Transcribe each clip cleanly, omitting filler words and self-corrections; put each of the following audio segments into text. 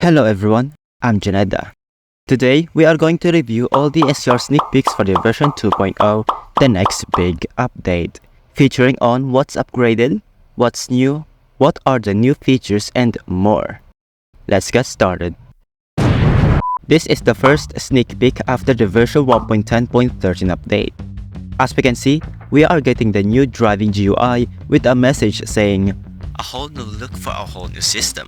Hello everyone, I'm Janeda. Today, we are going to review all the SCR sneak peeks for the version 2.0, the next big update, featuring on what's upgraded, what's new, what are the new features, and more. Let's get started. This is the first sneak peek after the version 1.10.13 update. As we can see, we are getting the new Driving GUI with a message saying, "A whole new look for a whole new system."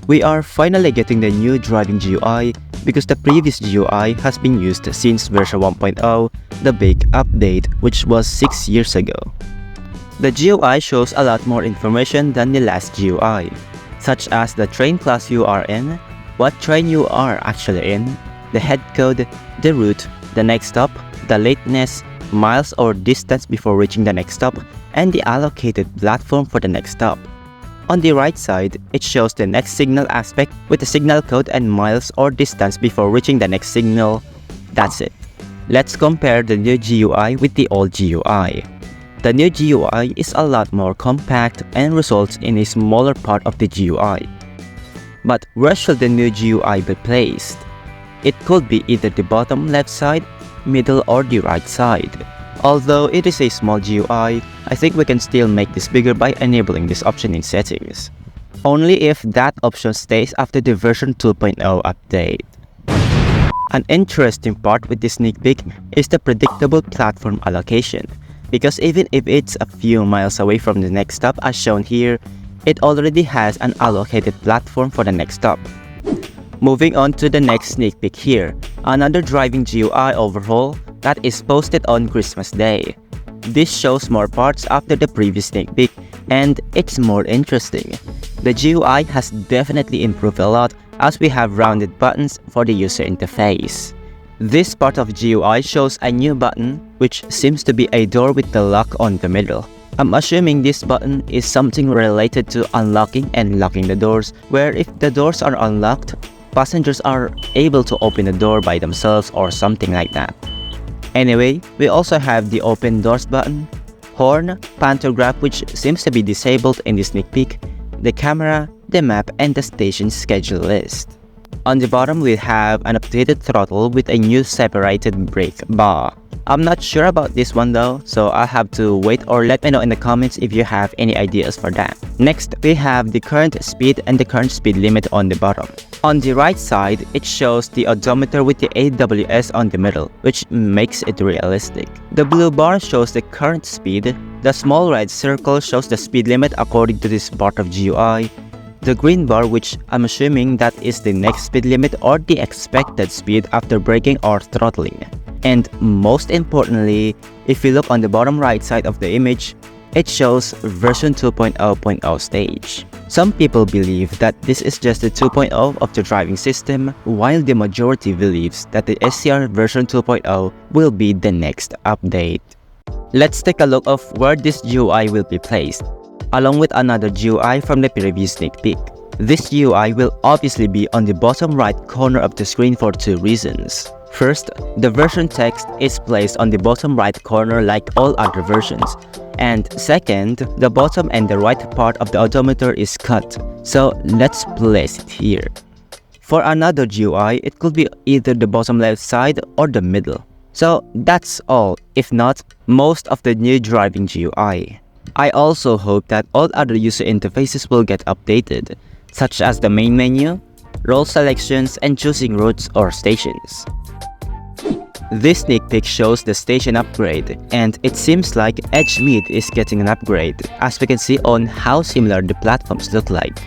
We are finally getting the new Driving GUI because the previous GUI has been used since version 1.0, the big update, which was 6 years ago. The GUI shows a lot more information than the last GUI, such as the train class you are in, what train you are actually in, the head code, the route, the next stop, the lateness, miles or distance before reaching the next stop, and the allocated platform for the next stop. On the right side, it shows the next signal aspect with the signal code and miles or distance before reaching the next signal. That's it. Let's compare the new GUI with the old GUI. The new GUI is a lot more compact and results in a smaller part of the GUI. But where should the new GUI be placed? It could be either the bottom left side, middle, or the right side. Although it is a small GUI, I think we can still make this bigger by enabling this option in settings. Only if that option stays after the version 2.0 update. An interesting part with this sneak peek is the predictable platform allocation, because even if it's a few miles away from the next stop as shown here, it already has an allocated platform for the next stop. Moving on to the next sneak peek here, another Driving GUI overhaul that is posted on Christmas Day. This shows more parts after the previous sneak peek, and it's more interesting. The GUI has definitely improved a lot as we have rounded buttons for the user interface. This part of GUI shows a new button which seems to be a door with the lock on the middle. I'm assuming this button is something related to unlocking and locking the doors, where if the doors are unlocked, passengers are able to open the door by themselves or something like that. Anyway, we also have the open doors button, horn, pantograph which seems to be disabled in the sneak peek, the camera, the map, and the station schedule list. On the bottom we have an updated throttle with a new separated brake bar. I'm not sure about this one though, so I'll have to wait, or let me know in the comments if you have any ideas for that. Next, we have the current speed and the current speed limit on the bottom. On the right side, it shows the odometer with the AWS on the middle, which makes it realistic. The blue bar shows the current speed, the small red circle shows the speed limit according to this part of GUI, the green bar, which I'm assuming that is the next speed limit or the expected speed after braking or throttling. And most importantly, if you look on the bottom right side of the image, it shows version 2.0.0 stage. Some people believe that this is just the 2.0 of the driving system, while the majority believes that the SCR version 2.0 will be the next update. Let's take a look of where this GUI will be placed, along with another GUI from the previous sneak peek. This GUI will obviously be on the bottom right corner of the screen for two reasons. First, the version text is placed on the bottom right corner like all other versions. And second, the bottom and the right part of the odometer is cut, so let's place it here. For another GUI, it could be either the bottom left side or the middle. So that's all, if not most of the new Driving GUI. I also hope that all other user interfaces will get updated, such as the main menu, role selections, and choosing routes or stations. This sneak peek shows the station upgrade, and it seems like Edgemead is getting an upgrade, as we can see on how similar the platforms look like.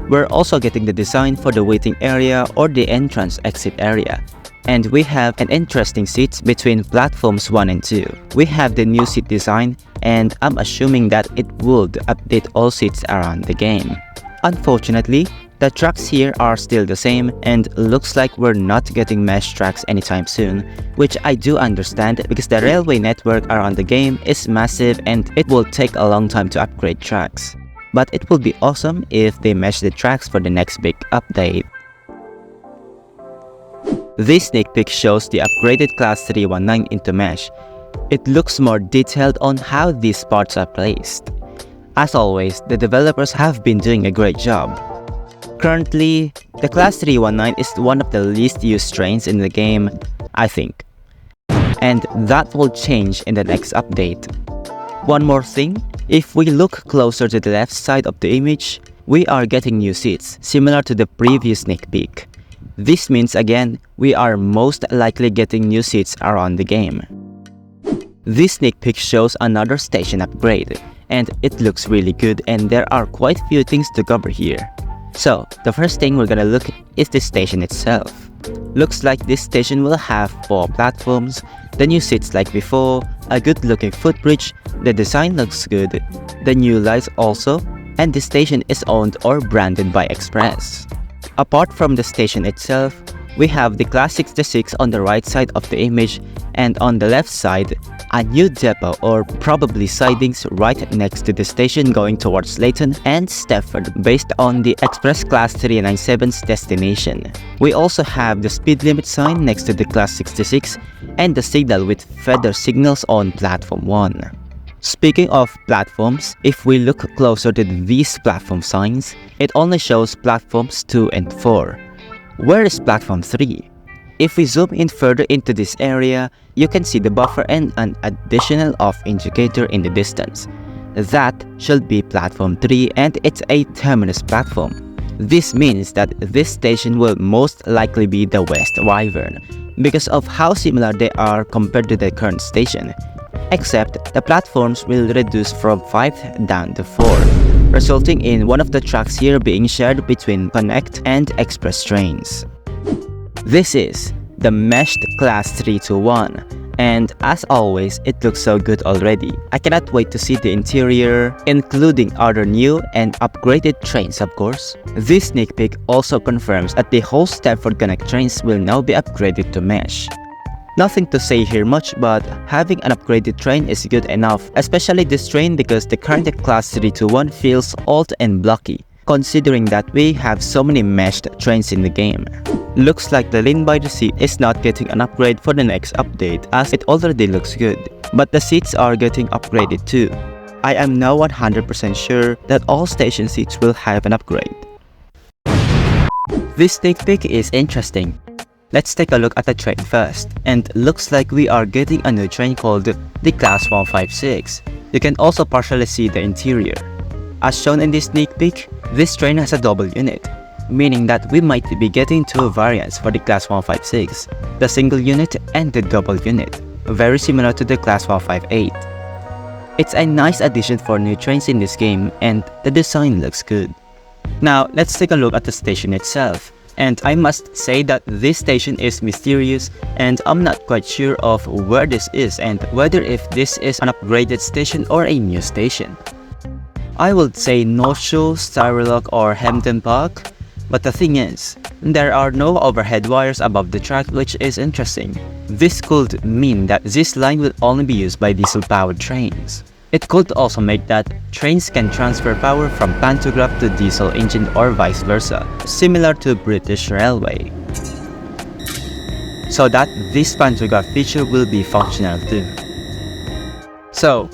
We're also getting the design for the waiting area or the entrance-exit area, and we have an interesting seats between platforms 1 and 2. We have the new seat design, and I'm assuming that it would update all seats around the game. Unfortunately, the tracks here are still the same, and looks like we're not getting mesh tracks anytime soon, which I do understand because the railway network around the game is massive and it will take a long time to upgrade tracks. But it will be awesome if they mesh the tracks for the next big update. This sneak peek shows the upgraded Class 319 into mesh. It looks more detailed on how these parts are placed. As always, the developers have been doing a great job. Currently, the Class 319 is one of the least used trains in the game, I think. And that will change in the next update. One more thing, if we look closer to the left side of the image, we are getting new seats, similar to the previous sneak peek. This means again, we are most likely getting new seats around the game. This sneak peek shows another station upgrade, and it looks really good and there are quite a few things to cover here. So, the first thing we're gonna look at is the station itself. Looks like this station will have 4 platforms, the new seats like before, a good looking footbridge, the design looks good, the new lights also, and the station is owned or branded by Express. Apart from the station itself, we have the Class 66 on the right side of the image, and on the left side, a new depot or probably sidings right next to the station going towards Leighton and Stepford based on the Express Class 397's destination. We also have the speed limit sign next to the Class 66 and the signal with feather signals on Platform 1. Speaking of platforms, if we look closer to these platform signs, it only shows platforms 2 and 4. Where is platform 3? If we zoom in further into this area, you can see the buffer and an additional off indicator in the distance. That should be platform 3 and it's a terminus platform. This means that this station will most likely be the Westwyvern because of how similar they are compared to the current station. Except the platforms will reduce from 5 down to 4, resulting in one of the tracks here being shared between Connect and Express trains. This is the meshed Class 321, and as always, it looks so good already. I cannot wait to see the interior, including other new and upgraded trains of course. This sneak peek also confirms that the whole Stepford Connect trains will now be upgraded to mesh. Nothing to say here much, but having an upgraded train is good enough, especially this train because the current Class 321 feels old and blocky, considering that we have so many meshed trains in the game. Looks like the Lane by the Sea is not getting an upgrade for the next update as it already looks good, but the seats are getting upgraded too. I am now 100% sure that all station seats will have an upgrade. This sneak peek is interesting. Let's take a look at the train first, and looks like we are getting a new train called the Class 156. You can also partially see the interior. As shown in this sneak peek, this train has a double unit, meaning that we might be getting 2 variants for the Class 156, the single unit and the double unit, very similar to the Class 158. It's a nice addition for new trains in this game and the design looks good. Now let's take a look at the station itself. And I must say that this station is mysterious and I'm not quite sure of where this is and whether if this is an upgraded station or a new station. I would say Northshore, Styrock or Hampton Park, but the thing is, there are no overhead wires above the track, which is interesting. This could mean that this line will only be used by diesel-powered trains. It could also make that trains can transfer power from pantograph to diesel engine or vice versa, similar to British Railway. So that this pantograph feature will be functional too. So,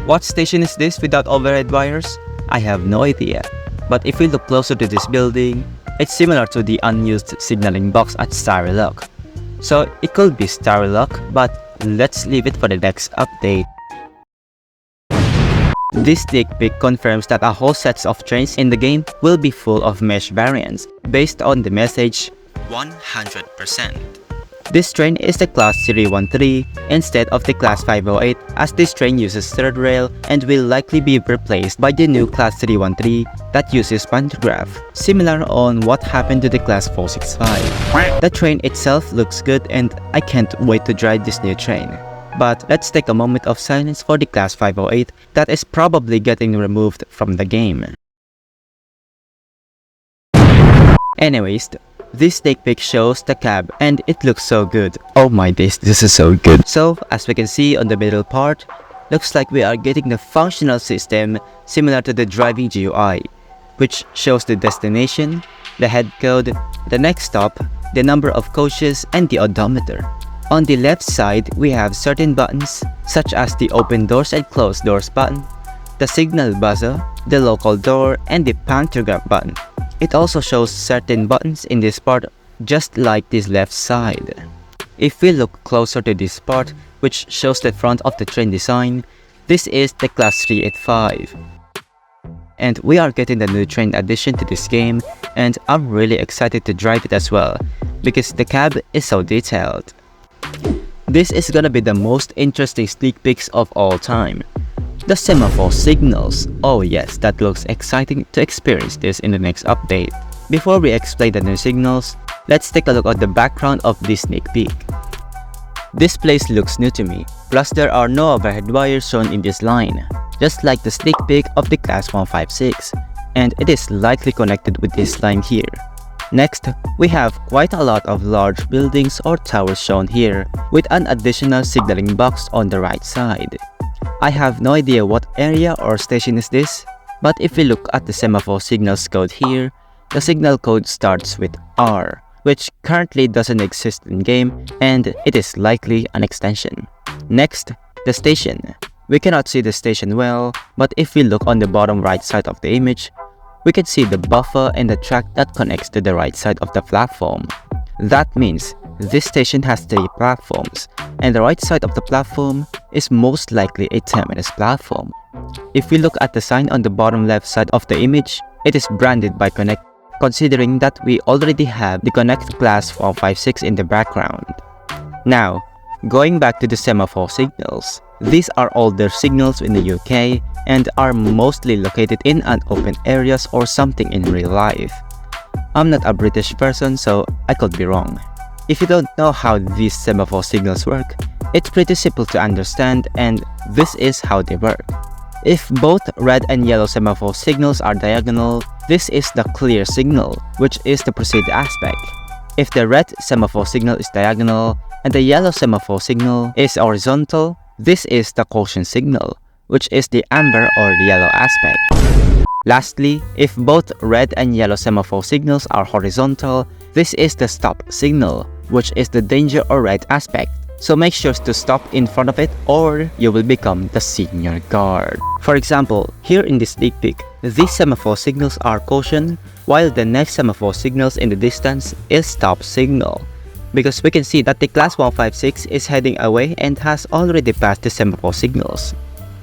what station is this without overhead wires? I have no idea. But if we look closer to this building, it's similar to the unused signaling box at Styrock. So it could be Styrock, but let's leave it for the next update. This sneak peek confirms that a whole set of trains in the game will be full of mesh variants, based on the message 100%. This train is the Class 313 instead of the Class 508 as this train uses third rail and will likely be replaced by the new Class 313 that uses pantograph, similar on what happened to the Class 465. The train itself looks good and I can't wait to drive this new train. But let's take a moment of silence for the Class 508 that is probably getting removed from the game. Anyways, this sneak peek shows the cab and it looks so good. Oh my days, this is so good. So, as we can see on the middle part, looks like we are getting the functional system similar to the Driving GUI, which shows the destination, the head code, the next stop, the number of coaches, and the odometer. On the left side, we have certain buttons such as the open doors and close doors button, the signal buzzer, the local door, and the pantograph button. It also shows certain buttons in this part, just like this left side. If we look closer to this part, which shows the front of the train design, this is the Class 385. And we are getting the new train addition to this game, and I'm really excited to drive it as well, because the cab is so detailed. This is gonna be the most interesting sneak peeks of all time. The Semaphore Signals. Oh yes, that looks exciting to experience this in the next update. Before we explain the new signals, let's take a look at the background of this sneak peek. This place looks new to me, plus there are no overhead wires shown in this line, just like the sneak peek of the Class 156, and it is likely connected with this line here. Next, we have quite a lot of large buildings or towers shown here, with an additional signaling box on the right side. I have no idea what area or station is this, but if we look at the Semaphore Signals code here, the signal code starts with R, which currently doesn't exist in-game, and it is likely an extension. Next, the station. We cannot see the station well, but if we look on the bottom right side of the image, we can see the buffer and the track that connects to the right side of the platform. That means this station has 3 platforms, and the right side of the platform is most likely a terminus platform. If we look at the sign on the bottom left side of the image, it is branded by Connect, considering that we already have the Connect Class 156 in the background. Now, going back to the Semaphore Signals, these are older signals in the UK and are mostly located in an open areas or something in real life. I'm not a British person, so I could be wrong. If you don't know how these semaphore signals work, it's pretty simple to understand, and this is how they work. If both red and yellow semaphore signals are diagonal, this is the clear signal, which is the proceed aspect. If the red semaphore signal is diagonal and the yellow semaphore signal is horizontal, this is the caution signal, which is the amber or yellow aspect. Lastly, if both red and yellow semaphore signals are horizontal, this is the stop signal, which is the danger or red aspect. So make sure to stop in front of it or you will become the senior guard. For example, here in this sneak peek, these semaphore signals are caution, while the next semaphore signals in the distance is stop signal. Because we can see that the Class 156 is heading away and has already passed the semaphore signals.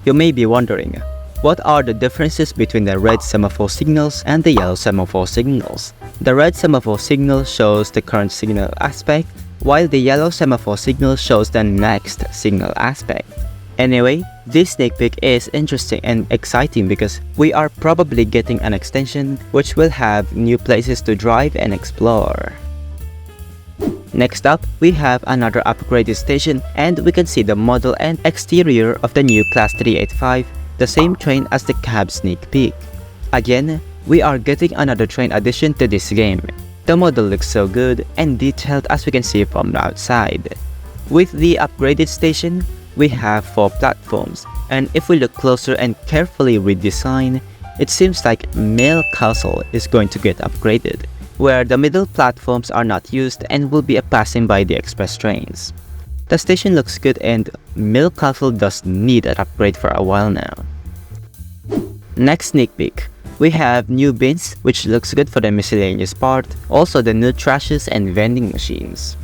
You may be wondering, what are the differences between the red semaphore signals and the yellow semaphore signals? The red semaphore signal shows the current signal aspect, while the yellow semaphore signal shows the next signal aspect. Anyway, this sneak peek is interesting and exciting because we are probably getting an extension which will have new places to drive and explore. Next up, we have another upgraded station, and we can see the model and exterior of the new Class 385, the same train as the cab sneak peek. Again, we are getting another train addition to this game. The model looks so good and detailed as we can see from the outside. With the upgraded station, we have 4 platforms, and if we look closer and carefully read the sign, it seems like Millcastle is going to get upgraded, where the middle platforms are not used and will be passing by the express trains. The station looks good and Millcastle does need an upgrade for a while now. Next sneak peek, we have new bins, which looks good for the miscellaneous part, also the new trashes and vending machines.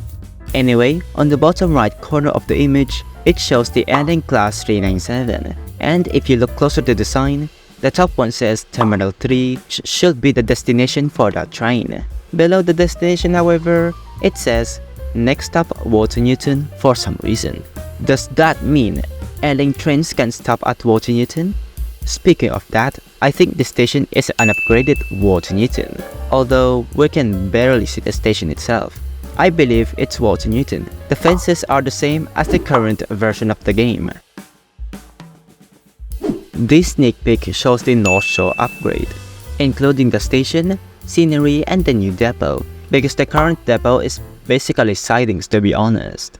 Anyway, on the bottom right corner of the image, it shows the ending Class 397, and if you look closer to the sign, the top one says Terminal 3, which should be the destination for that train. Below the destination, however, it says next stop Water Newton for some reason. Does that mean Ealing trains can stop at Water Newton? Speaking of that, I think the station is an upgraded Water Newton, although we can barely see the station itself. I believe it's Water Newton. The fences are the same as the current version of the game. This sneak peek shows the Northshore Upgrade, including the station, scenery, and the new depot, because the current depot is basically sidings to be honest.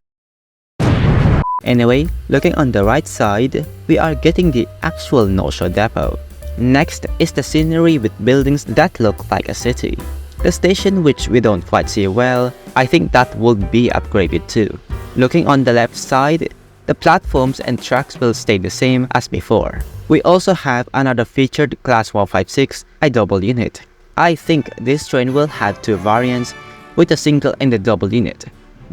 Anyway, looking on the right side, we are getting the actual Northshore depot. Next is the scenery with buildings that look like a city. The station, which we don't quite see well, I think that would be upgraded too. Looking on the left side, the platforms and tracks will stay the same as before. We also have another featured Class 156, a double unit. I think this train will have two variants with a single and a double unit,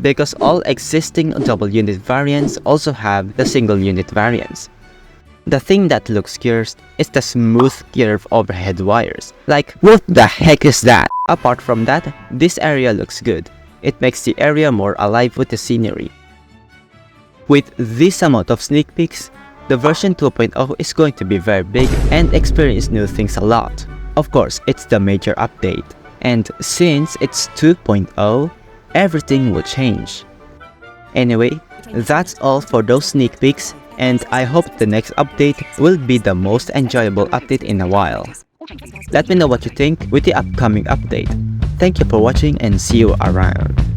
because all existing double unit variants also have the single unit variants. The thing that looks cursed is the smooth curve overhead wires. Like, what the heck is that? Apart from that, this area looks good. It makes the area more alive with the scenery. With this amount of sneak peeks, the version 2.0 is going to be very big and experience new things a lot. Of course, it's the major update, and since it's 2.0, everything will change. Anyway, that's all for those sneak peeks, and I hope the next update will be the most enjoyable update in a while. Let me know what you think with the upcoming update. Thank you for watching and see you around.